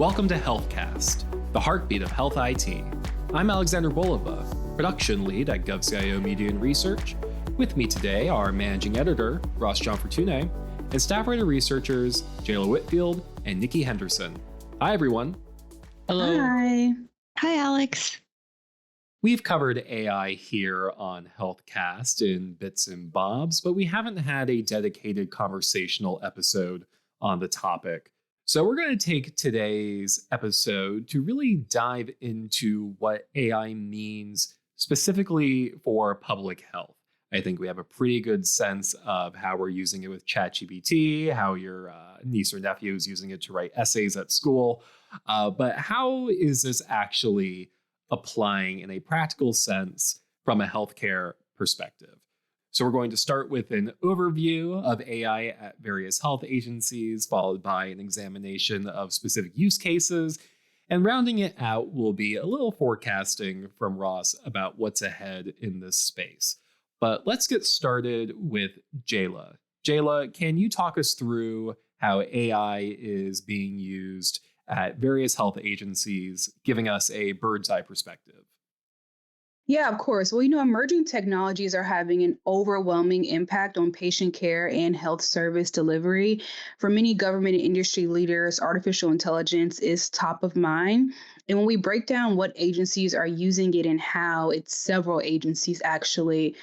Welcome to HealthCast, the heartbeat of health IT. I'm Alexander Bolova, production lead at GovCIO Media and Research. With me today are managing editor Ross Gianfortune and staff writer researchers Jayla Whitfield and Nikki Henderson. Hi, everyone. Hello. Hi. Hi, Alex. We've covered AI here on HealthCast in bits and bobs, but we haven't had a dedicated conversational episode on the topic. So we're going to take today's episode to really dive into what AI means specifically for public health. I think we have a pretty good sense of how we're using it with ChatGPT, how your niece or nephew is using it to write essays at school. But how is this actually applying in a practical sense from a healthcare perspective? So we're going to start with an overview of AI at various health agencies, followed by an examination of specific use cases. And rounding it out will be a little forecasting from Ross about what's ahead in this space. But let's get started with Jayla. Jayla, can you talk us through how AI is being used at various health agencies, giving us a bird's eye perspective? Yeah, of course. Well, emerging technologies are having an overwhelming impact on patient care and health service delivery. For many government and industry leaders, artificial intelligence is top of mind. And when we break down what agencies are using it and how, it's several agencies actually.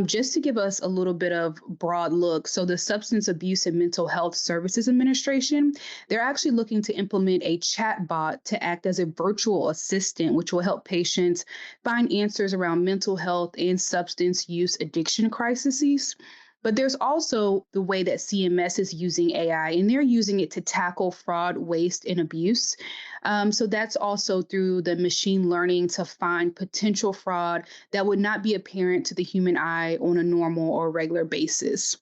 Just to give us a little bit of broad look, so the Substance Abuse and Mental Health Services Administration, they're actually looking to implement a chatbot to act as a virtual assistant, which will help patients find answers around mental health and substance use addiction crises. But there's also the way that CMS is using AI, and they're using it to tackle fraud, waste, and abuse. So that's also through the machine learning to find potential fraud that would not be apparent to the human eye on a normal or regular basis.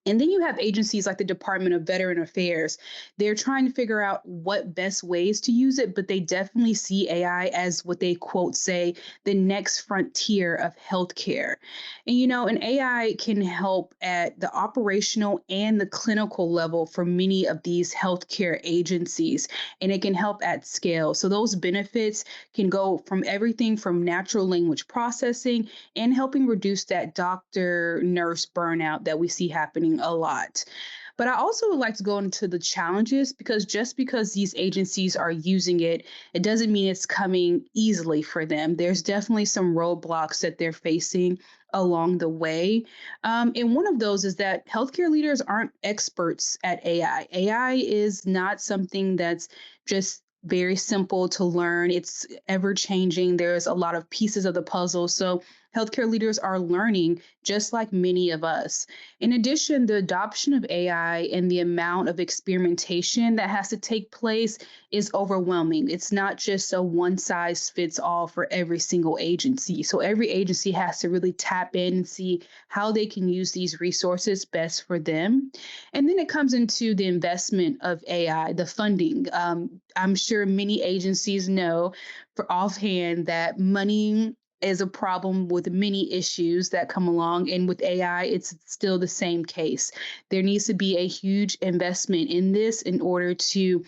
And then you have agencies like the Department of Veteran Affairs. They're trying to figure out what best ways to use it, but they definitely see AI as what they quote say the next frontier of healthcare. And AI can help at the operational and the clinical level for many of these healthcare agencies, and it can help at scale. So those benefits can go from everything from natural language processing and helping reduce that doctor nurse burnout that we see happening a lot. But I also would like to go into the challenges, because just because these agencies are using it, it doesn't mean it's coming easily for them. There's definitely some roadblocks that they're facing along the way. And one of those is that healthcare leaders aren't experts at AI. AI is not something that's just very simple to learn. It's ever changing. There's a lot of pieces of the puzzle. So healthcare leaders are learning just like many of us. In addition, the adoption of AI and the amount of experimentation that has to take place is overwhelming. It's not just a one size fits all for every single agency. So every agency has to really tap in and see how they can use these resources best for them. And then it comes into the investment of AI, the funding. I'm sure many agencies know for offhand that money is a problem with many issues that come along. And with AI, it's still the same case. There needs to be a huge investment in this in order to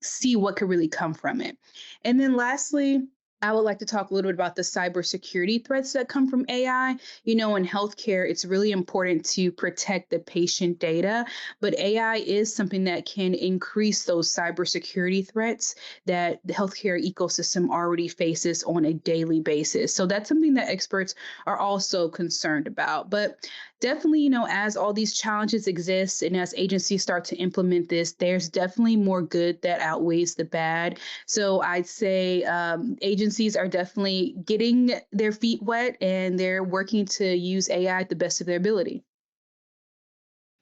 see what could really come from it. And then lastly, I would like to talk a little bit about the cybersecurity threats that come from AI. In healthcare, it's really important to protect the patient data, but AI is something that can increase those cybersecurity threats that the healthcare ecosystem already faces on a daily basis. So that's something that experts are also concerned about. But definitely, as all these challenges exist and as agencies start to implement this, there's definitely more good that outweighs the bad. So I'd say agencies are definitely getting their feet wet, and they're working to use AI at the best of their ability.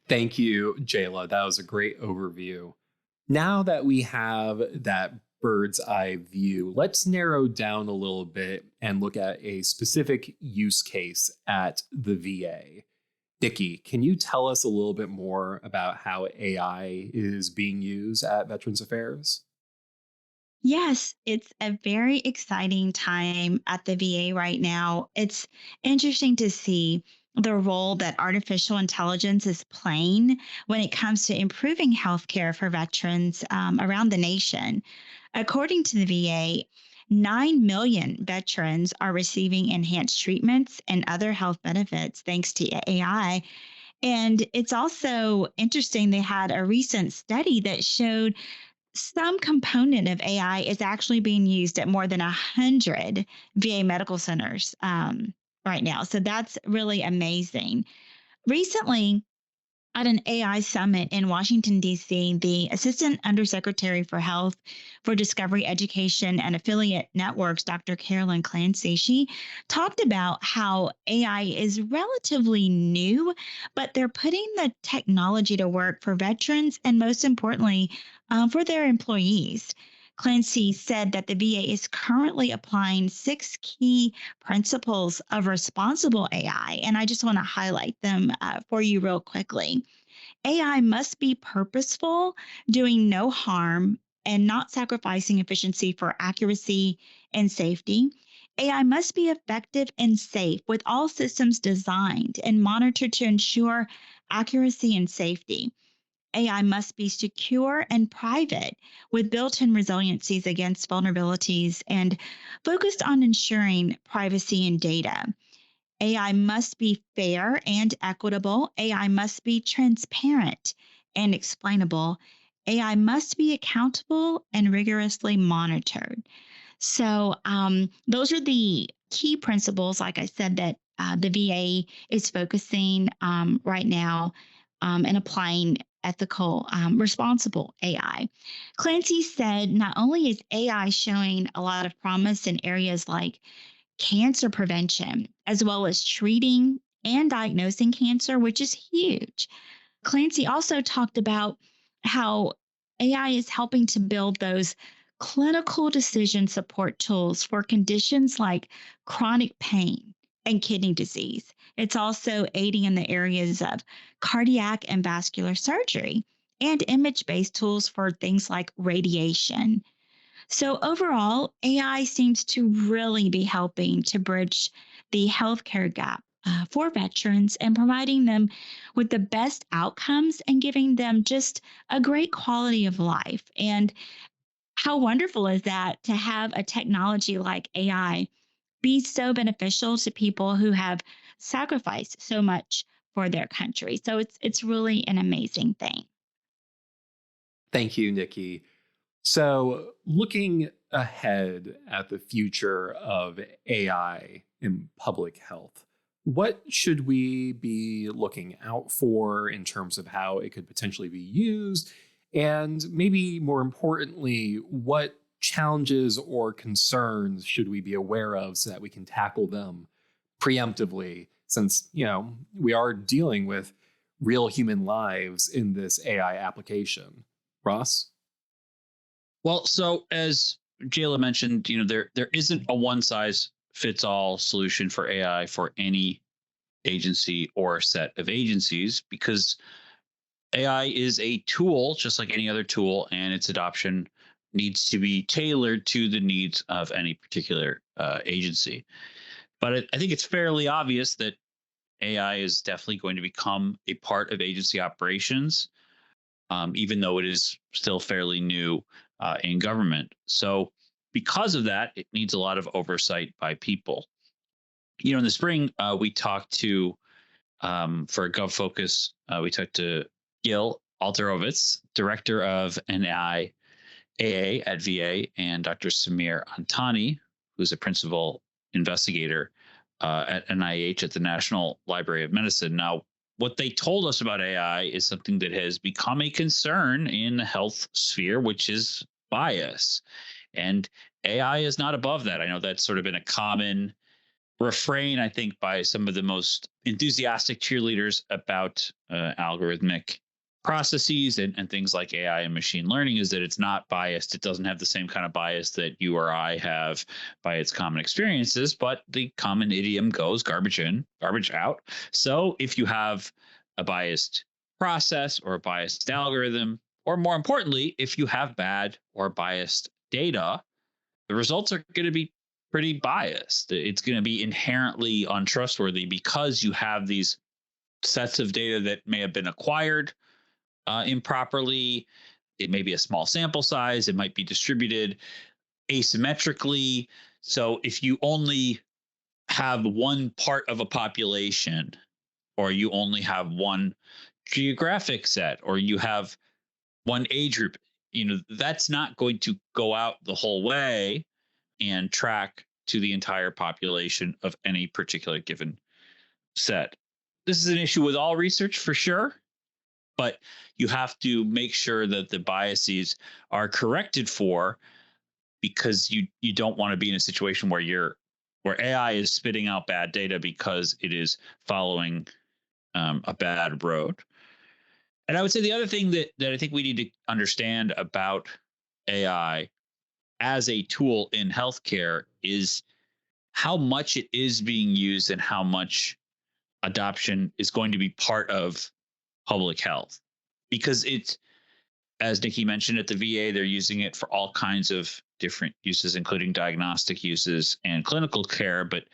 Thank you, Jayla. That was a great overview. Now that we have that bird's eye view, let's narrow down a little bit and look at a specific use case at the VA. Nikki, can you tell us a little bit more about how AI is being used at Veterans Affairs? Yes, it's a very exciting time at the VA right now. It's interesting to see the role that artificial intelligence is playing when it comes to improving healthcare for veterans around the nation. According to the VA, 9 million veterans are receiving enhanced treatments and other health benefits thanks to AI. And it's also interesting, they had a recent study that showed some component of AI is actually being used at more than 100 VA medical centers right now. So that's really amazing. Recently, at an AI summit in Washington, D.C., the Assistant Undersecretary for Health for Discovery Education and Affiliate Networks, Dr. Carolyn Clancy, she talked about how AI is relatively new, but they're putting the technology to work for veterans and, most importantly, for their employees. Clancy said that the VA is currently applying 6 key principles of responsible AI, and I just want to highlight them for you real quickly. AI must be purposeful, doing no harm, and not sacrificing efficiency for accuracy and safety. AI must be effective and safe, with all systems designed and monitored to ensure accuracy and safety. AI must be secure and private, with built in resiliencies against vulnerabilities and focused on ensuring privacy and data. AI must be fair and equitable. AI must be transparent and explainable. AI must be accountable and rigorously monitored. So, those are the key principles, like I said, that the VA is focusing right now and applying ethical, responsible AI. Clancy said not only is AI showing a lot of promise in areas like cancer prevention, as well as treating and diagnosing cancer, which is huge. Clancy also talked about how AI is helping to build those clinical decision support tools for conditions like chronic pain and kidney disease. It's also aiding in the areas of cardiac and vascular surgery and image based tools for things like radiation. So, overall, AI seems to really be helping to bridge the healthcare gap for veterans and providing them with the best outcomes and giving them just a great quality of life. And how wonderful is that to have a technology like AI be so beneficial to people who have sacrificed so much for their country? So, it's really an amazing thing. Thank you, Nikki. So, looking ahead at the future of AI in public health, what should we be looking out for in terms of how it could potentially be used? And maybe more importantly, what challenges or concerns should we be aware of so that we can tackle them preemptively? Since, we are dealing with real human lives in this AI application. Ross? Well, so as Jayla mentioned, there isn't a one size fits all solution for AI for any agency or set of agencies because AI is a tool just like any other tool, and its adoption needs to be tailored to the needs of any particular agency. But I think it's fairly obvious that AI is definitely going to become a part of agency operations, even though it is still fairly new in government. So, because of that, it needs a lot of oversight by people. In the spring, we talked to, for GovFocus, we talked to Gil Alterovitz, director of NIAA at VA, and Dr. Samir Antani, who's a principal investigator at NIH at the National Library of Medicine. Now, what they told us about AI is something that has become a concern in the health sphere, which is bias. And AI is not above that. I know that's sort of been a common refrain, I think, by some of the most enthusiastic cheerleaders about algorithmic processes and things like AI and machine learning, is that it's not biased. It doesn't have the same kind of bias that you or I have by its common experiences, but the common idiom goes garbage in, garbage out. So if you have a biased process or a biased algorithm, or more importantly, if you have bad or biased data, the results are going to be pretty biased. It's going to be inherently untrustworthy because you have these sets of data that may have been acquired improperly. It may be a small sample size. It might be distributed asymmetrically. So if you only have one part of a population, or you only have one geographic set, or you have one age group, that's not going to go out the whole way and track to the entire population of any particular given set. This is an issue with all research for sure, but you have to make sure that the biases are corrected for, because you don't want to be in a situation where AI is spitting out bad data because it is following a bad road. And I would say the other thing that I think we need to understand about AI as a tool in healthcare is how much it is being used and how much adoption is going to be part of public health. Because it's, as Nikki mentioned, at the VA, they're using it for all kinds of different uses, including diagnostic uses and clinical care. But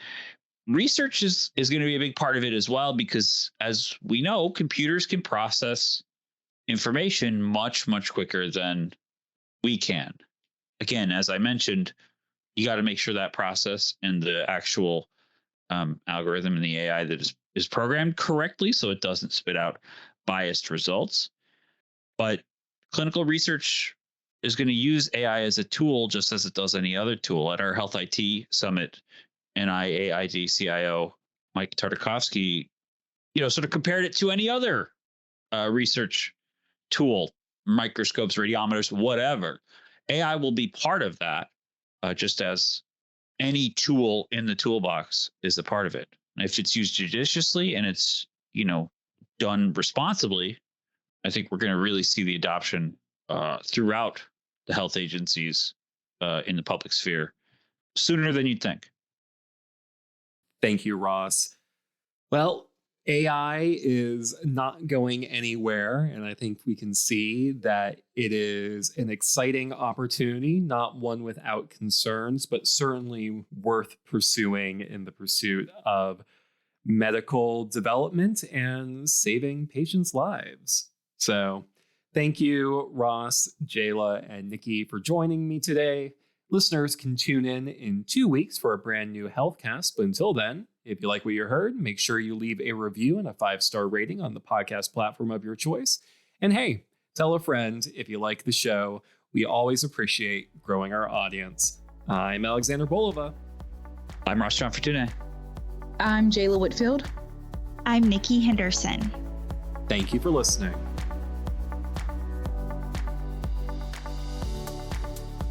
research is going to be a big part of it as well, because as we know, computers can process information much, much quicker than we can. Again, as I mentioned, you got to make sure that process and the actual algorithm and the AI that is programmed correctly so it doesn't spit out biased results. But clinical research is going to use AI as a tool just as it does any other tool. At our Health IT Summit, NIAID CIO Mike Tartakovsky, sort of compared it to any other research tool, microscopes, radiometers, whatever. AI will be part of that, just as any tool in the toolbox is a part of it. And if it's used judiciously and it's, done responsibly, I think we're going to really see the adoption throughout the health agencies in the public sphere sooner than you'd think. Thank you, Ross. Well, AI is not going anywhere, and I think we can see that it is an exciting opportunity, not one without concerns, but certainly worth pursuing in the pursuit of medical development and saving patients' lives. So thank you, Ross, Jayla, and Nikki for joining me today. Listeners can tune in 2 weeks for a brand new HealthCast. But until then, if you like what you heard, make sure you leave a review and a 5-star rating on the podcast platform of your choice. And hey, tell a friend if you like the show. We always appreciate growing our audience. I'm Alexander Bolova. I'm Ross John Fortune. I'm Jayla Whitfield. I'm Nikki Henderson. Thank you for listening.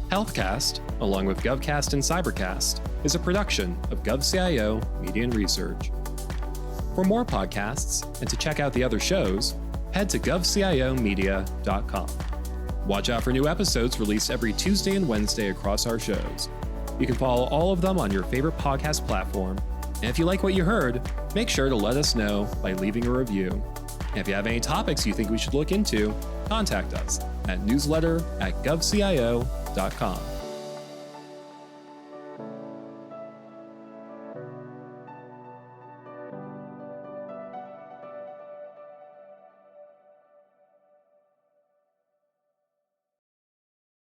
HealthCast, along with GovCast and Cybercast, is a production of GovCIO Media and Research. For more podcasts and to check out the other shows, head to govciomedia.com. Watch out for new episodes released every Tuesday and Wednesday across our shows. You can follow all of them on your favorite podcast platform. And if you like what you heard, make sure to let us know by leaving a review. And if you have any topics you think we should look into, contact us at newsletter@govcio.com.